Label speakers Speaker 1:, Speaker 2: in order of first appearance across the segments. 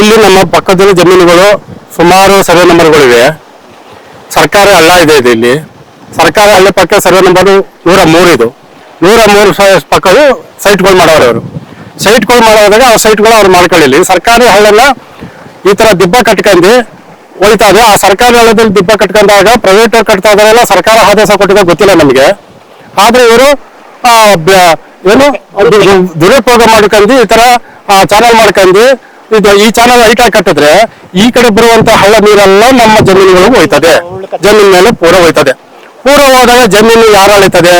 Speaker 1: ಇಲ್ಲಿ ನಮ್ಮ ಪಕ್ಕದಲ್ಲಿ ಜಮೀನುಗಳು ಸುಮಾರು ಸರ್ವೆ ನಂಬರ್ಗಳಿವೆ. ಸರ್ಕಾರಿ ಹಳ್ಳ ಇದೆ ಇಲ್ಲಿ. ಸರ್ಕಾರಿ ಹಳ್ಳ ಪಕ್ಕ ಸರ್ವೆ ನಂಬರ್ 103 ಇದು. 103 ಪಕ್ಕವು ಸೈಟ್ಗಳು ಮಾಡೋರು ಅವರು. ಸೈಟ್ಗಳು ಮಾಡೋದಾಗ ಆ ಸೈಟ್ಗಳು ಅವ್ರು ಮಾಡ್ಕೊಳ್ಳಿ. ಸರ್ಕಾರಿ ಹಳ್ಳನ ಈ ತರ ದಿಬ್ಬ ಕಟ್ಕೊಂಡು ಹೋಯ್ತಾ ಇದೆ. ಆ ಸರ್ಕಾರಿ ಹಳ್ಳದಲ್ಲಿ ದಿಬ್ಬ ಕಟ್ಕೊಂಡಾಗ ಪ್ರೈವೇಟ್ ಅವ್ರು ಕಟ್ತಾ ಇದಾರೆಲ್ಲ ಸರ್ಕಾರ ಆದೇಶ ಕೊಟ್ಟಿದ್ದ ಗೊತ್ತಿಲ್ಲ ನಮಗೆ. ಆದ್ರೆ ಇವರು ಏನು ದುರುಪಯೋಗ ಮಾಡ್ಕೊಂಡು ಈ ತರ ಚಾನಲ್ ಮಾಡ್ಕೊಂಡು ಈ ಚಾನಲ್ ಹೈಟ್ ಆಗಿ ಕಟ್ಟಿದ್ರೆ ಈ ಕಡೆ ಬರುವಂತ ಹಳ್ಳ ನೀರೆಲ್ಲ ನಮ್ಮ ಜಮೀನುಗಳಿಗೂ ಹೋಯ್ತದೆ. ಜಮೀನ್ ಮೇಲೆ ಪೂರ ಹೋಯ್ತದೆ. ಪೂರ ಹೋದಾಗ ಜಮೀನು ಯಾರು ಅಳಿತದೆ?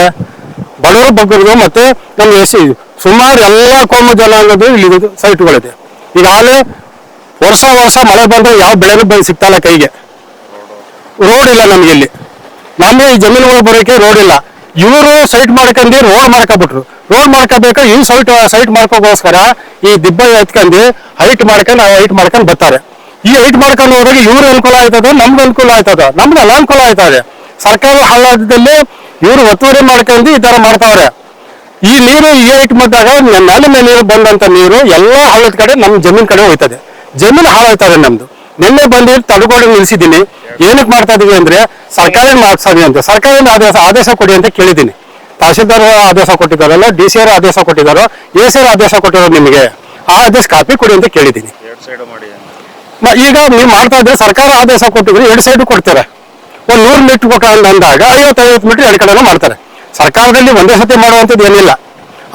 Speaker 1: ಬಡವರು ಬಗ್ಗರು ಮತ್ತೆ ನಮ್ಮ ಸುಮಾರು ಎಲ್ಲ ಕೋಮು ಜನಾಂಗದ್ದು ಇಲ್ಲಿ ಸೈಟ್ಗಳಿದೆ. ಈಗಾಗಲೇ ವರ್ಷ ಮಳೆ ಬಂದ್ರೆ ಯಾವ ಬೆಳೆನೂ ಸಿಗ್ತಲ್ಲ ಕೈಗೆ. ರೋಡ್ ಇಲ್ಲ ನಮ್ಗೆ ಇಲ್ಲಿ. ನಮ್ಗೆ ಈ ಜಮೀನುಗಳು ಬರೋಕೆ ರೋಡ್ ಇಲ್ಲ. ಇವರು ಸೈಟ್ ಮಾಡ್ಕೊಂಡು ರೋಡ್ ಮಾಡ್ಕೊಬಿಟ್ರು. ರೋಡ್ ಮಾಡ್ಕೋಬೇಕು ಈ ಸೈಟ್ ಮಾಡ್ಕೋಗೋಸ್ಕರ ಈ ದಿಬ್ಬ ಎತ್ಕೊಂಡು ಹೈಟ್ ಮಾಡ್ಕೊಂಡು ಬರ್ತಾರೆ. ಈ ಹೈಟ್ ಮಾಡ್ಕೊಂಡು ಹೋದಾಗ ಇವ್ರ ಅನುಕೂಲ ಆಯ್ತದ, ನಮ್ಗೆ ಅನುಕೂಲ ಆಯ್ತದ, ನಮ್ಗೆ ಅನಾನುಕೂಲ ಆಯ್ತದೆ. ಸರ್ಕಾರಿ ಹಳ್ಳದಲ್ಲಿ ಇವ್ರು ಒತ್ತುವರಿ ಮಾಡ್ಕೊಂಡು ಈ ತರ ಮಾಡ್ತಾವ್ರೆ. ಈ ನೀರು ಈ ಹೈಟ್ ಮಾಡಿದಾಗ ಮೇಲೆ ನೀರು ಬಂದಂತ ನೀರು ಎಲ್ಲಾ ಹಳ್ಳದ ಕಡೆ ನಮ್ ಜಮೀನ್ ಕಡೆ ಹೋಯ್ತದೆ. ಜಮೀನು ಹಾಳಾಯ್ತದೆ ನಮ್ದು. ನಿನ್ನೆ ಬಂದು ತಡೆಗೋಡೆ ನಿಲ್ಸಿದ್ದೀನಿ. ಏನಕ್ಕೆ ಮಾಡ್ತಾ ಇದೀವಿ ಅಂದ್ರೆ ಸರ್ಕಾರ ಮಾಡ್ಸೋದಿ ಅಂತ ಸರ್ಕಾರದಿಂದ ಆದೇಶ ಕೊಡಿ ಅಂತ ಕೇಳಿದ್ದೀನಿ. ತಹಶೀಲ್ದಾರ್ ಆದೇಶ ಕೊಟ್ಟಿದ್ದಾರಲ್ಲ, DC ಆದೇಶ ಕೊಟ್ಟಿದ್ದಾರೋ, AC ಆದೇಶ ಕೊಟ್ಟಿರೋ ನಿಮಗೆ ಆ ಆದೇಶ ಕಾಪಿ ಕೊಡಿ ಅಂತ ಕೇಳಿದ್ದೀನಿ. ಈಗ ನೀವು ಮಾಡ್ತಾ ಇದ್ರೆ ಸರ್ಕಾರ ಆದೇಶ ಕೊಟ್ಟಿದ್ರೆ 2 ಸೈಡ್ ಕೊಡ್ತಾರೆ. ಒಂದು 100 ಮೀಟರ್ ಕೊಟ್ಟು ಅಂದಾಗ 50 ಮೀಟರ್ 2 ಕಡೆನೂ ಮಾಡ್ತಾರೆ. ಸರ್ಕಾರದಲ್ಲಿ ಒಂದೇ ಸತಿ ಮಾಡುವಂಥದ್ದು ಏನಿಲ್ಲ.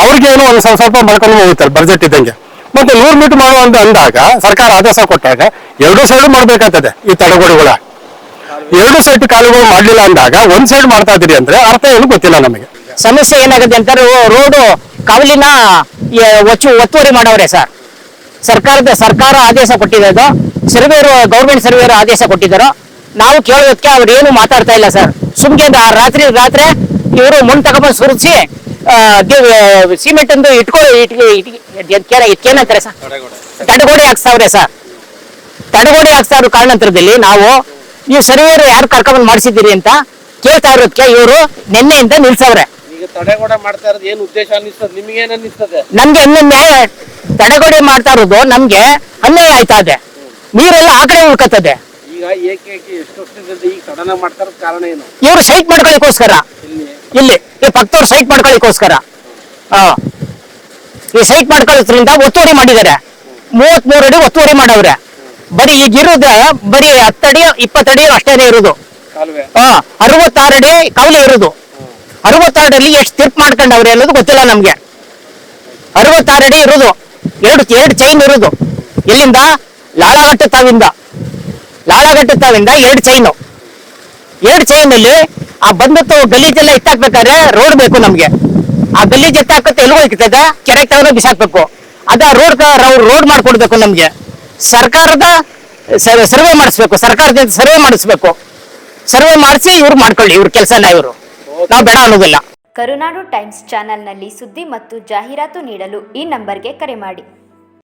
Speaker 1: ಅವ್ರಿಗೆ ಏನು ಒಂದು ಸ್ವಲ್ಪ ಮಾಡ್ಕೊಂಡು ಹೋಗ್ತಾರೆ ಬಜೆಟ್ ಇದ್ದಂಗೆ. ಮತ್ತೆ 100 ಮೀಟರ್ ಮಾಡುವಂತ ಅಂದಾಗ ಸರ್ಕಾರ ಆದೇಶ ಕೊಟ್ಟಾಗ 2 ಸೈಡ್ ಮಾಡ್ಬೇಕಾಗ್ತದೆ. ಈ ತಡೆಗೋಡೆಗಳ 2 ಸೈಡ್ ಕಾಲುಗಳು ಮಾಡ್ಲಿಲ್ಲ ಅಂದಾಗ 1 ಸೈಡ್ ಮಾಡ್ತಾ ಇದ್ದೀರಿ ಅಂದ್ರೆ ಅರ್ಥ ಏನು ಗೊತ್ತಿಲ್ಲ ನಮಗೆ.
Speaker 2: ಸಮಸ್ಯೆ ಏನಾಗುತ್ತೆ ಅಂತ ರೋಡು ಕಾವಲಿನ ಒತ್ತುವರಿ ಮಾಡವ್ರೆ ಸರ್. ಸರ್ಕಾರ ಆದೇಶ ಕೊಟ್ಟಿರೋದು, ಸರ್ವೇರು ಗೌರ್ಮೆಂಟ್ ಸರ್ವೇರು ಆದೇಶ ಕೊಟ್ಟಿದ್ದಾರೋ. ನಾವು ಕೇಳೋದಕ್ಕೆ ಅವ್ರು ಏನು ಮಾತಾಡ್ತಾ ಇಲ್ಲ ಸರ್. ಸುಮ್ಗೆ ರಾತ್ರಿ ಇವರು ಮಣ್ಣು ತಗೊಂಡ್ಬಂದು ಸುರಿಸಿ ಸಿಮೆಂಟ್ ಒಂದು ಇಟ್ಕೊಂಡ್ರೆ ಸರ್ ತಡೆಗೋಡೆ ಹಾಕ್ಸ್ತಾವ್ರೆ ಸರ್. ತಡೆಗೋಡೆ ಹಾಕ್ಸ್ತಾವ್ರ ಕಾರಣಾಂತರದಲ್ಲಿ ನಾವು ಈ ಸರ್ವೇರು ಯಾರು ಕರ್ಕೊಂಡ್ಬಂದು ಮಾಡಿಸಿದ್ದೀರಿ ಅಂತ ಕೇಳ್ತಾ ಇರೋದಕ್ಕೆ ಇವರು ನಿನ್ನೆಯಿಂದ ನಿಲ್ಸವ್ರೆ.
Speaker 3: ತಡೆಗೋಡೆ ಮಾಡ್ತಾ ಇರೋದು ಏನು ಉದ್ದೇಶ ಅನ್ನಿಸ್ತದೆ ನಿಮಗೆ? ಏನು ಅನ್ನಿಸ್ತದೆ?
Speaker 2: ನಮ್ಗೆ ನ್ಯಾಯ ತಡೆಗೋಡೆ ಮಾಡ್ತಾ ಇರೋದು ನಮ್ಗೆ ಅನ್ಯಾಯ ಆಯ್ತಾ ಇದೆ. ನೀರೆಲ್ಲ ಆ ಕಡೆ ಉಳ್ಕತ್ತದೆ.
Speaker 3: ಈಗ ಏಕೇಕಿ ಎಷ್ಟು ವರ್ಷದಿಂದ ಈಗ ಸಡನ್ ಮಾಡ್ತಾ ಇರೋದು ಕಾರಣ ಏನು?
Speaker 2: ಇವರು ಸೈಟ್ ಮಾಡ್ಕೊಳ್ಳಿಕ್ಕೋಸ್ಕರ ಇಲ್ಲಿ ಈ ಪಕ್ಕದವ್ರು ಸೈಟ್ ಮಾಡ್ಕೊಳ್ಳಿಕ್ಕೋಸ್ಕರ ಈ ಸೈಟ್ ಮಾಡ್ಕೊಳ್ಳೋದ್ರಿಂದ ಒತ್ತುವರಿ ಮಾಡಿದ್ದಾರೆ. 33 ಅಡಿ ಒತ್ತುವರಿ ಮಾಡವ್ರೆ. ಬರೀ ಈಗ ಇರೋದ ಬರೀ 10 ಅಡಿ 20 ಅಡಿ ಅಷ್ಟೇನೆ ಇರೋದು. 66 ಅಡಿ ಕಾವಲಿ ಇರೋದು. 66 ಅಡಿ ಎಷ್ಟು ತಿರ್ಪ್ ಮಾಡ್ಕೊಂಡವ್ರೆ ಅನ್ನೋದು ಗೊತ್ತಿಲ್ಲ ನಮ್ಗೆ. 66 ಅಡಿ ಇರೋದು. ಎರಡು ಚೈನ್ ಇರೋದು. ಎಲ್ಲಿಂದ? ಲಾಳಘಟ್ಟ ತಾವಿಂದ 2 ಚೈನು. 2 ಚೈನಲ್ಲಿ ಆ ಬಂದತ್ತು ಗಲೀಜೆಲ್ಲ ಎತ್ತಾಕ್ಬೇಕಾದ್ರೆ ರೋಡ್ ಬೇಕು ನಮ್ಗೆ. ಆ ಗಲೀಜ್ ಎತ್ತಾಕತ್ತೆ ಎಲ್ಲಿಗೂ ಹೋಗ್ತದೆ, ಕೆರೆ ತಗೊಂಡು ಬಿಸಾಕ್ಬೇಕು. ಅದ ರೋಡ್ ಮಾಡ್ಕೊಡ್ಬೇಕು ನಮ್ಗೆ. ಸರ್ಕಾರದ ಸರ್ವೆ ಮಾಡಿಸ್ಬೇಕು. ಸರ್ಕಾರದಿಂದ ಸರ್ವೆ ಮಾಡಿಸ್ಬೇಕು. ಸರ್ವೆ ಮಾಡಿಸಿ ಇವ್ರು ಮಾಡ್ಕೊಳ್ಳಿ ಇವ್ರ ಕೆಲಸನ. ಇವರು ನಾವು ಬೇಡ ಅನ್ನೋದಿಲ್ಲ.
Speaker 4: ಕರುನಾಡು ಟೈಮ್ಸ್ ಚಾನೆಲ್ನಲ್ಲಿ ಸುದ್ದಿ ಮತ್ತು ಜಾಹೀರಾತು ನೀಡಲು ಈ ನಂಬರ್ಗೆ ಕರೆ ಮಾಡಿ.